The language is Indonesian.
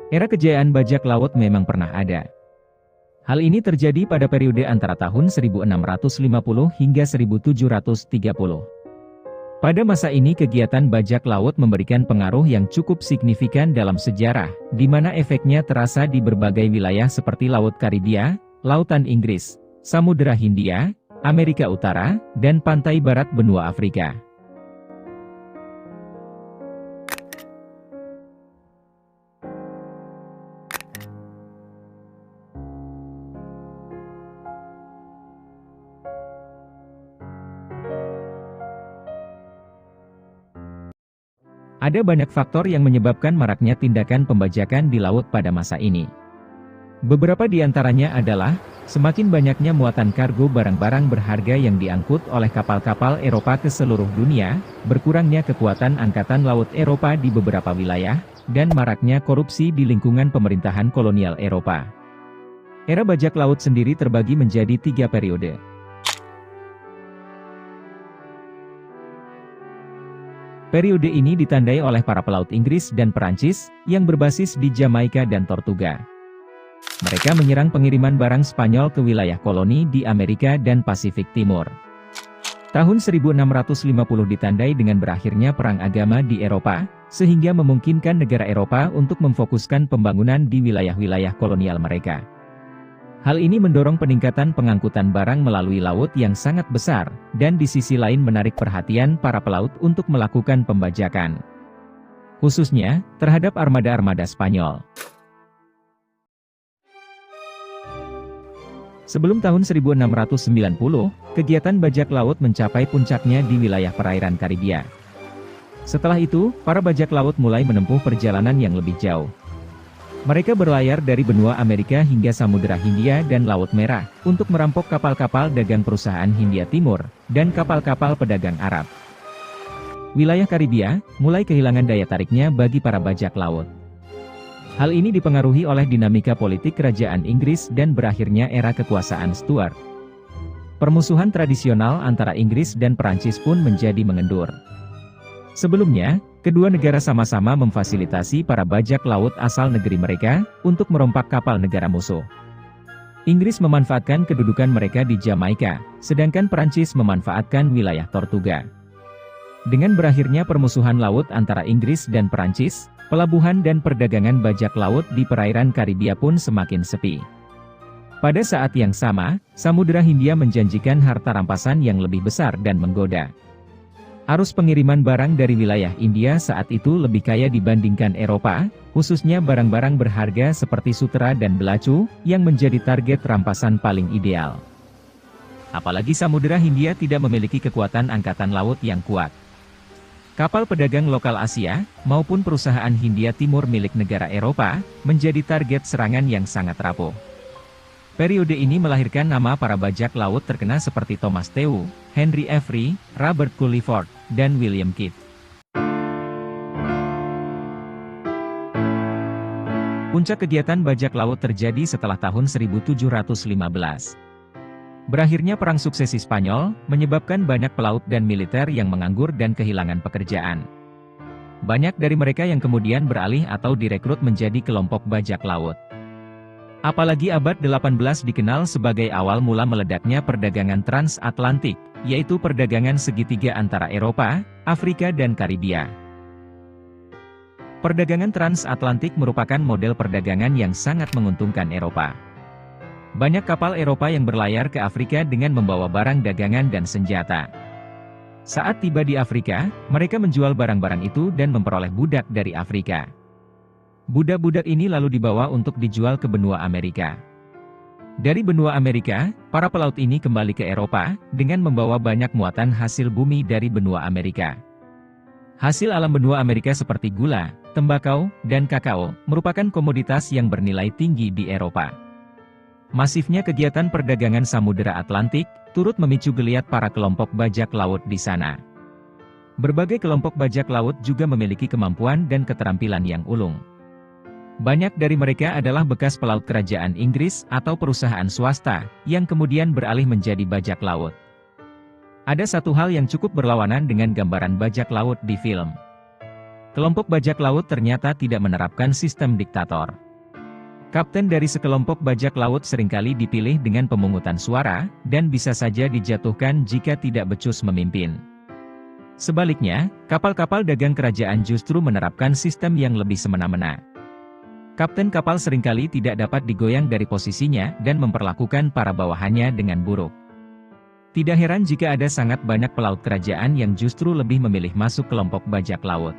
Era kejayaan bajak laut memang pernah ada. Hal ini terjadi pada periode antara tahun 1650 hingga 1730. Pada masa ini kegiatan bajak laut memberikan pengaruh yang cukup signifikan dalam sejarah, di mana efeknya terasa di berbagai wilayah seperti Laut Karibia, Lautan Inggris, Samudera Hindia, Amerika Utara, dan pantai barat benua Afrika. Ada banyak faktor yang menyebabkan maraknya tindakan pembajakan di laut pada masa ini. Beberapa di antaranya adalah, semakin banyaknya muatan kargo barang-barang berharga yang diangkut oleh kapal-kapal Eropa ke seluruh dunia, berkurangnya kekuatan angkatan laut Eropa di beberapa wilayah, dan maraknya korupsi di lingkungan pemerintahan kolonial Eropa. Era bajak laut sendiri terbagi menjadi 3 periode. Periode ini ditandai oleh para pelaut Inggris dan Perancis, yang berbasis di Jamaika dan Tortuga. Mereka menyerang pengiriman barang Spanyol ke wilayah koloni di Amerika dan Pasifik Timur. Tahun 1650 ditandai dengan berakhirnya perang agama di Eropa, sehingga memungkinkan negara Eropa untuk memfokuskan pembangunan di wilayah-wilayah kolonial mereka. Hal ini mendorong peningkatan pengangkutan barang melalui laut yang sangat besar, dan di sisi lain menarik perhatian para pelaut untuk melakukan pembajakan. Khususnya, terhadap armada-armada Spanyol. Sebelum tahun 1690, kegiatan bajak laut mencapai puncaknya di wilayah perairan Karibia. Setelah itu, para bajak laut mulai menempuh perjalanan yang lebih jauh. Mereka berlayar dari benua Amerika hingga Samudera Hindia dan Laut Merah, untuk merampok kapal-kapal dagang perusahaan Hindia Timur, dan kapal-kapal pedagang Arab. Wilayah Karibia, mulai kehilangan daya tariknya bagi para bajak laut. Hal ini dipengaruhi oleh dinamika politik kerajaan Inggris dan berakhirnya era kekuasaan Stuart. Permusuhan tradisional antara Inggris dan Perancis pun menjadi mengendur. Sebelumnya, kedua negara sama-sama memfasilitasi para bajak laut asal negeri mereka, untuk merompak kapal negara musuh. Inggris memanfaatkan kedudukan mereka di Jamaika, sedangkan Perancis memanfaatkan wilayah Tortuga. Dengan berakhirnya permusuhan laut antara Inggris dan Perancis, pelabuhan dan perdagangan bajak laut di perairan Karibia pun semakin sepi. Pada saat yang sama, Samudera Hindia menjanjikan harta rampasan yang lebih besar dan menggoda. Arus pengiriman barang dari wilayah India saat itu lebih kaya dibandingkan Eropa, khususnya barang-barang berharga seperti sutera dan belacu, yang menjadi target rampasan paling ideal. Apalagi Samudera Hindia tidak memiliki kekuatan angkatan laut yang kuat. Kapal pedagang lokal Asia, maupun perusahaan Hindia Timur milik negara Eropa, menjadi target serangan yang sangat rapuh. Periode ini melahirkan nama para bajak laut terkenal seperti Thomas Tew, Henry Avery, Robert Culliford, dan William Kidd. Puncak kegiatan bajak laut terjadi setelah tahun 1715. Berakhirnya Perang Suksesi Spanyol, menyebabkan banyak pelaut dan militer yang menganggur dan kehilangan pekerjaan. Banyak dari mereka yang kemudian beralih atau direkrut menjadi kelompok bajak laut. Apalagi abad 18 dikenal sebagai awal mula meledaknya perdagangan transatlantik, yaitu perdagangan segitiga antara Eropa, Afrika dan Karibia. Perdagangan transatlantik merupakan model perdagangan yang sangat menguntungkan Eropa. Banyak kapal Eropa yang berlayar ke Afrika dengan membawa barang dagangan dan senjata. Saat tiba di Afrika, mereka menjual barang-barang itu dan memperoleh budak dari Afrika. Budak-budak ini lalu dibawa untuk dijual ke benua Amerika. Dari benua Amerika, para pelaut ini kembali ke Eropa, dengan membawa banyak muatan hasil bumi dari benua Amerika. Hasil alam benua Amerika seperti gula, tembakau, dan kakao, merupakan komoditas yang bernilai tinggi di Eropa. Masifnya kegiatan perdagangan Samudera Atlantik, turut memicu geliat para kelompok bajak laut di sana. Berbagai kelompok bajak laut juga memiliki kemampuan dan keterampilan yang ulung. Banyak dari mereka adalah bekas pelaut kerajaan Inggris atau perusahaan swasta, yang kemudian beralih menjadi bajak laut. Ada satu hal yang cukup berlawanan dengan gambaran bajak laut di film. Kelompok bajak laut ternyata tidak menerapkan sistem diktator. Kapten dari sekelompok bajak laut seringkali dipilih dengan pemungutan suara, dan bisa saja dijatuhkan jika tidak becus memimpin. Sebaliknya, kapal-kapal dagang kerajaan justru menerapkan sistem yang lebih semena-mena. Kapten kapal seringkali tidak dapat digoyang dari posisinya dan memperlakukan para bawahannya dengan buruk. Tidak heran jika ada sangat banyak pelaut kerajaan yang justru lebih memilih masuk kelompok bajak laut.